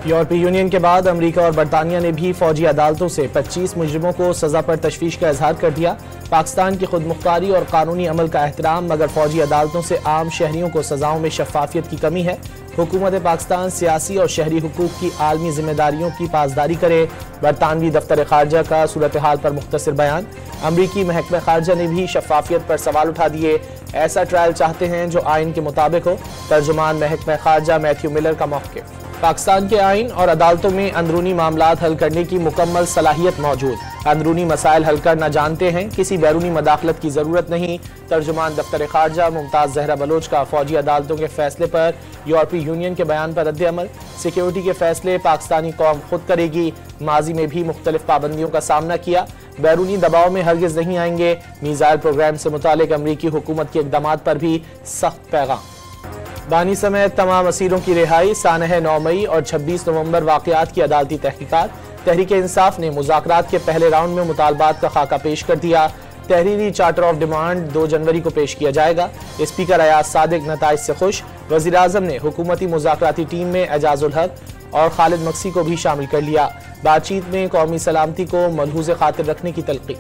यूरोपीय यूनियन के बाद अमेरिका और बरतानिया ने भी फौजी अदालतों से 25 मुजरिमों को सजा पर तशवीश का इजहार कर दिया। पाकिस्तान की खुद मुख्तारी और कानूनी अमल का एहतराम, मगर फौजी अदालतों से आम शहरियों को सजाओं में शफाफियत की कमी है। हुकूमत पाकिस्तान सियासी और शहरी हुकूक की आलमी जिम्मेदारियों की पासदारी करे। बरतानवी दफ्तर खारजा का सूरत हाल पर मुख्तसर बयान। अमरीकी महकमा खारजा ने भी शफाफियत पर सवाल उठा दिए। ऐसा ट्रायल चाहते हैं जो आइन के मुताबिक हो। तर्जुमान महकमा खारजा मैथ्यू मिलर का मौक़िफ़। पाकिस्तान के आइन और अदालतों में अंदरूनी मामलात हल करने की मुकम्मल सलाहियत मौजूद। अंदरूनी मसाइल हल करना जानते हैं, किसी बैरूनी मदाखलत की ज़रूरत नहीं। तर्जुमान दफ्तर खारजा मुमताज़ जहरा बलोच का फौजी अदालतों के फैसले पर यूरोपीय यूनियन के बयान पर रद्द-ए-अमल। सिक्योरिटी के फैसले पाकिस्तानी कौम खुद करेगी। माजी में भी मुख्तलिफ पाबंदियों का सामना किया, बैरूनी दबाव में हरगिज नहीं आएंगे। मीज़ाइल प्रोग्राम से मुतालिक अमरीकी हुकूमत के इक़दामात पर भी सख्त पैगाम। बानी समेत तमाम असीरों की रिहाई। सानह 9 मई और 26 नवंबर वाक़यात की अदालती तहकीकात। तहरीक इंसाफ ने मुज़ाकरात के पहले राउंड में मुतालबात का खाका पेश कर दिया। तहरीरी चार्टर ऑफ डिमांड 2 जनवरी को पेश किया जाएगा। स्पीकर अयाज सादिक नताइज से खुश। वज़ीर आज़म ने हुकूमती मुज़ाकराती टीम में एजाजुल हक और खालिद मक्सी को भी शामिल कर लिया। बातचीत में कौमी सलामती को मलहूज़ खातिर रखने की तलक़ी।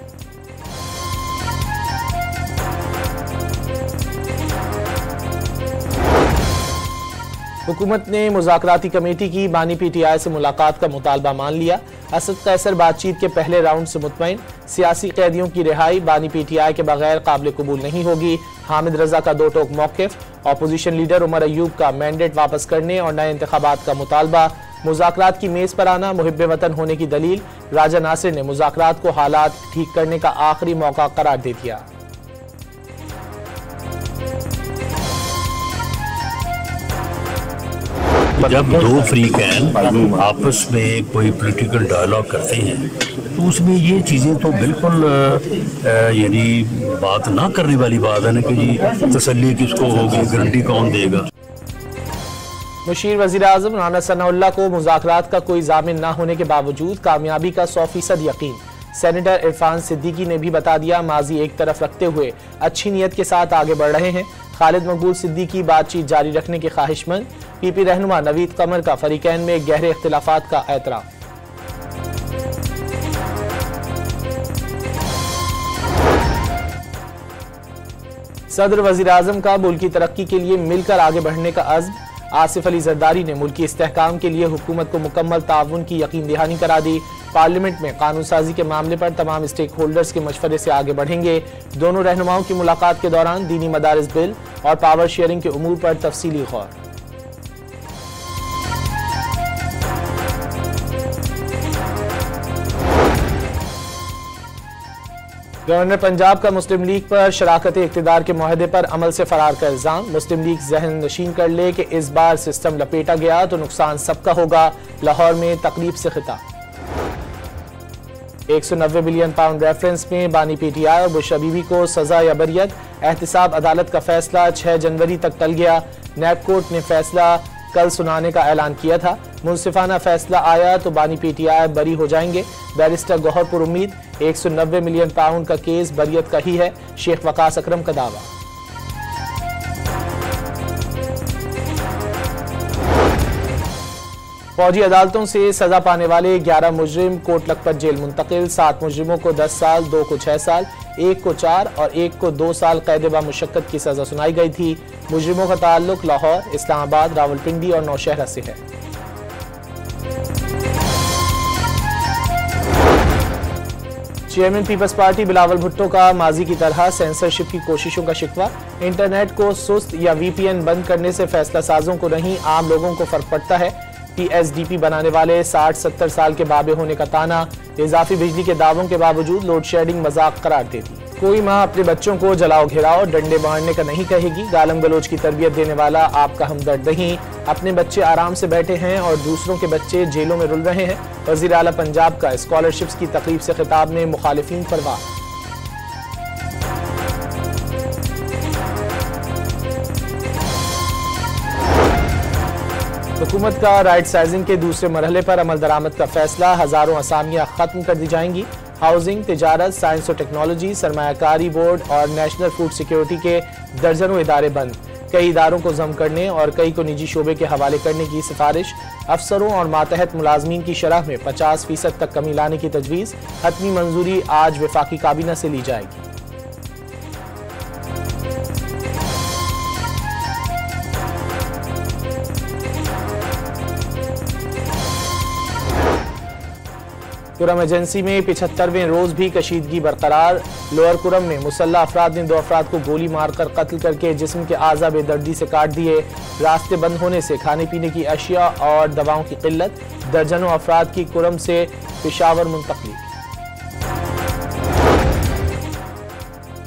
हुकूमत ने मुज़ाकराती कमेटी की बानी PTI से मुलाकात का मुतालबा मान लिया। असद कैसर बातचीत के पहले राउंड से मुतमईन। सियासी कैदियों की रिहाई बानी PTI के बगैर काबिल कबूल नहीं होगी। हामिद रजा का 2 टोक मौक़िफ़। अपोजिशन लीडर उमर अयूब का मैंडेट वापस करने और नए इंतखाबात का मुतालबा। मुज़ाकरात की मेज़ पर आना मुहिब्बे वतन होने की दलील। राजा नासिर ने मुज़ाकरात को हालात ठीक करने का आखिरी मौका करार दे दिया। जब 2 फ्री कैन आपस में कोई पॉलिटिकल डायलॉग करते हैं तो उसमें ये चीज़ें तो बिल्कुल यानी बात ना करने वाली बात है ना कि जी तसल्ली किसको होगी, गारंटी कौन देगा। मुशीर वज़ीर आज़म राना सनाउल्लाह को मुज़ाकरात का कोई जामिन न होने के बावजूद कामयाबी का 100% यकीन। सेनेटर इरफान सिद्दीकी ने भी बता दिया, माजी एक तरफ रखते हुए अच्छी नीयत के साथ आगे बढ़ रहे हैं। खालिद मकबूल सिद्दीकी बातचीत जारी रखने के ख्वाहिशमंद। PP रहनुमा नवीद कमर का फरीकैन में गहरे इख्तिलाफात का एतराफ़। सदर वज़ीर आज़म का मुल्क की तरक्की के लिए मिलकर आगे बढ़ने का अज़्म। आसिफ अली जरदारी ने मुल्की इस्तेहकाम के लिए हुकूमत को मुकम्मल ताउन की यकीन दहानी करा दी। पार्लियामेंट में कानून साजी के मामले पर तमाम स्टेक होल्डर्स के मशवरे से आगे बढ़ेंगे। दोनों रहनुमाओं की मुलाकात के दौरान दीनी मदारिस बिल और पावर शेयरिंग के उमूर पर तफसीली गौर। गवर्नर पंजाब का मुस्लिम लीग पर शराकत इक़्तिदार के मुआहदे पर अमल से फरार का इल्ज़ाम। मुस्लिम लीग जहन नशीन कर ले कि इस बार सिस्टम लपेटा गया तो नुकसान सबका होगा। लाहौर में तकरीब से खिताब। 190 बिलियन पाउंड रेफरेंस में बानी PTI और बुशरा बीबी को सजा या बरियत। एहतिसाब अदालत का फैसला 6 जनवरी तक टल गया। नैब कोर्ट ने फैसला कल सुनाने का ऐलान किया था। मुनसिफाना फैसला आया तो बानी PTI बरी हो जाएंगे। बैरिस्टर गौहर पर उम्मीद। 190 मिलियन पाउंड का केस बरियत का ही है, शेख वकास अकरम का दावा। फौजी अदालतों से सजा पाने वाले 11 मुजरिम कोट लखपत जेल मुंतकिल। 7 मुजरिमों को 10 साल, 2 को 6 साल, 1 को 4 और 1 को 2 साल कैद ब मुशक्कत की सजा सुनाई गई थी। मुजरिमों का ताल्लुक लाहौर, इस्लामाबाद, रावलपिंडी और नौशहरा से है। Chairman Peoples Party Bilawal Bhutto का माजी की तरह सेंसरशिप की कोशिशों का शिकवा। इंटरनेट को सुस्त या VPN बंद करने से फैसला साजों को नहीं, आम लोगों को फर्क पड़ता है। PSDP बनाने वाले 60-70 साल के बाबे होने का ताना। इजाफी बिजली के दावों के बावजूद लोड शेडिंग मजाक करार देती। कोई माँ अपने बच्चों को जलाओ घिराओ डंडे मारने का नहीं कहेगी। गालम गलोच की तरबियत देने वाला आपका हमदर्द नहीं। अपने बच्चे आराम से बैठे हैं और दूसरों के बच्चे जेलों में रुल रहे हैं। वज़ीर आला पंजाब का स्कॉलरशिप्स की तकरीब से खिताब में मुखालिफिन पर वार। हुकूमत का राइट साइजिंग के दूसरे मरहले पर अमल दरामद का फैसला। हजारों असामियां खत्म कर दी जाएंगी। हाउसिंग, तिजारत, साइंस और टेक्नोलॉजी, सरमायाकारी बोर्ड और नेशनल फूड सिक्योरिटी के दर्जनों इदारे बंद। कई इदारों को जम करने और कई को निजी शोबे के हवाले करने की सिफारिश। अफसरों और मातहत मुलाजमीन की शरह में 50% तक कमी लाने की तजवीज़। हतमी मंजूरी आज वफाकी काबीना से ली जाएगी। कुरम एजेंसी में 75वें रोज भी कशीदगी बरकरार। लोअर कुरम में मुसल्ला अफराद ने 2 अफराद को गोली मारकर कत्ल करके जिस्म के आज़ा बेदर्दी से काट दिए। रास्ते बंद होने से खाने पीने की अशिया और दवाओं की किल्लत। दर्जनों अफराद की कुरम से पेशावर मुंतकली।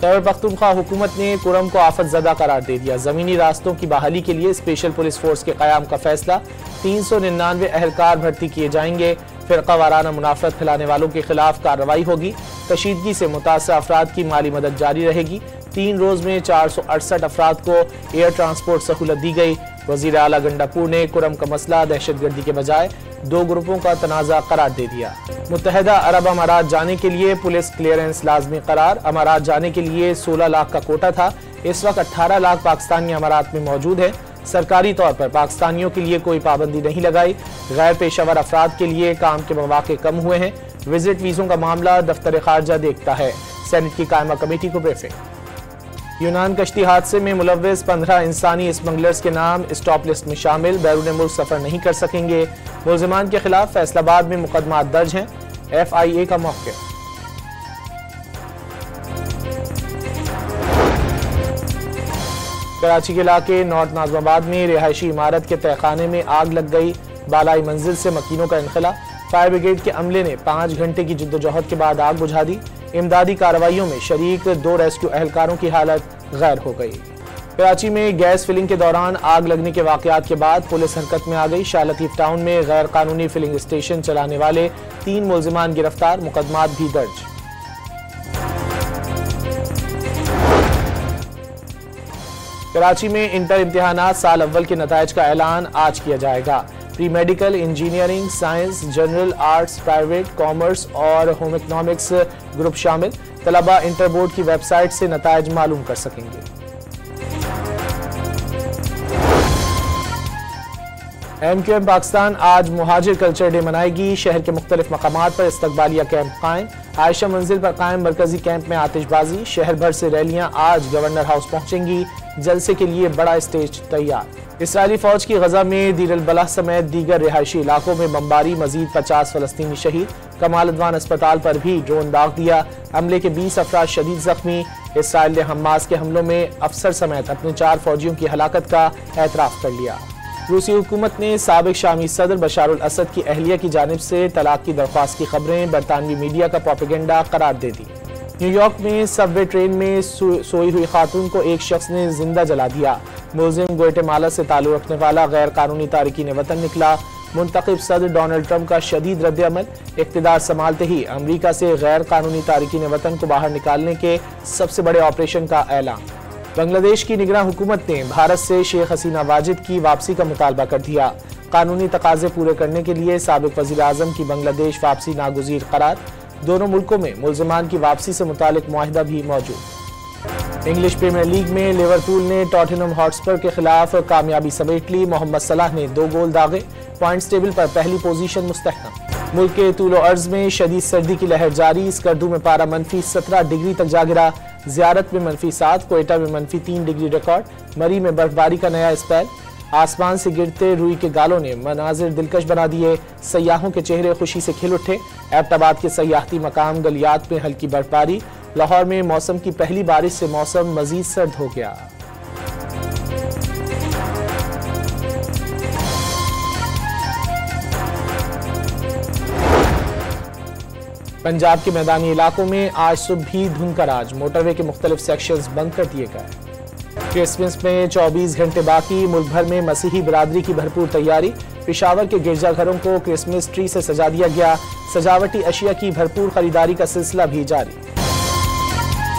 खैबर पख्तूनख्वा हुकूमत ने कुरम को आफत ज़दा करार दे दिया। ज़मीनी रास्तों की बहाली के लिए स्पेशल पुलिस फोर्स के क़याम का फैसला। 399 अहलकार भर्ती किए जाएंगे। फ़िरक़ा वाराना मुनाफरत फैलाने वालों के खिलाफ कार्रवाई होगी। कशीदगी से मुतासर अफराद की माली मदद जारी रहेगी। 3 रोज़ में 468 अफराद को एयर ट्रांसपोर्ट सहूलत दी गई। वज़ीर आला गंडापुर ने कुरम का मसला दहशतगर्दी के बजाय 2 ग्रुपों का तनाज़ा करार दे दिया। मुत्तहिदा अरब अमारात जाने के लिए पुलिस क्लियरेंस लाजमी करार। अमारात जाने के लिए 16 लाख का कोटा था। इस वक्त 18 लाख पाकिस्तानी अमारात में मौजूद है। सरकारी तौर पर पाकिस्तानियों के लिए कोई पाबंदी नहीं लगाई। गैर पेशावर अफराद के लिए काम के मौके कम हुए हैं। विजिट वीज़ों का मामला दफ्तर खारजा देखता है। सेनेट की कायमा कमेटी को ब्रीफिंग। यूनान कश्ती हादसे में मुलव्विस 15 इंसानी स्मगलर्स के नाम स्टॉप लिस्ट में शामिल। बैरून मुल्क सफर नहीं कर सकेंगे। मुल्जिमान के खिलाफ फैसलाबाद में मुकदमा दर्ज हैं। FIA का मौक़िफ़। कराची के इलाके नॉर्थ नाज़िमाबाद में रिहायशी इमारत के तहखाने में आग लग गई। बालाई मंजिल से मकीनों का इनखला। फायर ब्रिगेड के अमले ने 5 घंटे की जिद्दोजहद के बाद आग बुझा दी। इमदादी कार्रवाइयों में शरीक 2 रेस्क्यू एहलकारों की हालत गैर हो गई। कराची में गैस फिलिंग के दौरान आग लगने के वाकयात के बाद पुलिस हरकत में आ गई। शाह लतीफ टाउन में गैर कानूनी फिलिंग स्टेशन चलाने वाले 3 मुल्जिमान गिरफ्तार। मुकदमात भी दर्ज। कराची में इंटर इम्तिहानात साल अव्वल के नताइज का ऐलान आज किया जाएगा। Pre medical, engineering, science, general, arts, private, commerce और होम इकनॉमिक्स ग्रुप शामिल। तलबा इंटर बोर्ड की वेबसाइट से नताइज मालूम कर सकेंगे। MQM पाकिस्तान आज मुहाजिर कल्चर डे मनाएगी। शहर के मुख्तलिफ मकामात पर इस्तकबालिया कैंप कायम। आयशा मंजिल पर कायम मरकजी कैंप में आतिशबाजी। शहर भर से रैलियां आज गवर्नर हाउस पहुंचेंगी। जलसे के लिए बड़ा स्टेज तैयार। इसराइली फौज की गजा में दीर अल बलह समेत दीगर रिहायशी इलाकों में बमबारी। मजीद 50 फलस्तीनी शहीद। कमाल अदवान अस्पताल पर भी ड्रोन दाग दिया। हमले के 20 अफराद शदीद जख्मी। इसराइल ने हमास के हमलों में अफसर समेत अपने 4 फौजियों की हलाकत का एतराफ कर लिया। रूसी हुकूमत ने साबिक शामी सदर बशार अल असद की अहलिया की जानिब से तलाक की दरख्वास्त की खबरें बरतानवी मीडिया का प्रोपेगेंडा करार दे दी। न्यूयॉर्क में सबवे ट्रेन में सोई हुई खातून को एक शख्स ने जिंदा जला दिया। मुलजिम ग्वाटेमाला से ताल्लुक रखने वाला गैर कानूनी तारकीन वतन निकला। मुंतखब सदर डोनाल्ड ट्रंप का शदीद रद्द-ए-अमल। इक़्तिदार संभालते ही अमरीका से गैर कानूनी तारकीन वतन को बाहर निकालने के सबसे बड़े ऑपरेशन का ऐलान। बांग्लादेश की निगरान हुकूमत ने भारत से शेख हसीना वाजिद की वापसी का मुतालबा कर दिया। कानूनी तकाजे पूरे करने के लिए साबिक वज़ीर आज़म की बांग्लादेश वापसी नागुज़ीर करार। दोनों मुल्कों में मुल्ज़िमान की वापसी से मुतालिक मुआहिदा भी मौजूद। इंग्लिश प्रीमियर लीग में लिवरपूल ने टॉटनहम हॉटस्पर के खिलाफ कामयाबी समेट ली। मोहम्मद सलाह ने 2 गोल दागे। पॉइंट्स टेबल पर पहली पोजीशन मुस्तहकम। मुल्क के तूलो अर्ज में शदीद सर्दी की लहर जारी। स्कर्दू में पारा -17 डिग्री तक जा गिरा। ज़ियारत में -7, कोयटा में -3 डिग्री रिकॉर्ड। मरी में बर्फबारी का नया स्पेल। आसमान से गिरते रुई के गालों ने मनाजिर दिलकश बना दिए। सयाहों के चेहरे खुशी से खिल उठे। एबटाबाद के सयाहती मकाम गलियात में हल्की बर्फबारी। लाहौर में मौसम की पहली बारिश से मौसम मजीद सर्द हो गया। पंजाब के मैदानी इलाकों में आज सुबह भी धुंध का राज। मोटरवे के मुख्तलिफ सेक्शंस बंद कर दिए गए। क्रिसमस में 24 घंटे बाकी। मुल्क भर में मसीही बिरादरी की भरपूर तैयारी। पेशावर के गिरजाघरों को क्रिसमस ट्री से सजा दिया गया। सजावटी अशिया की भरपूर खरीदारी का सिलसिला भी जारी।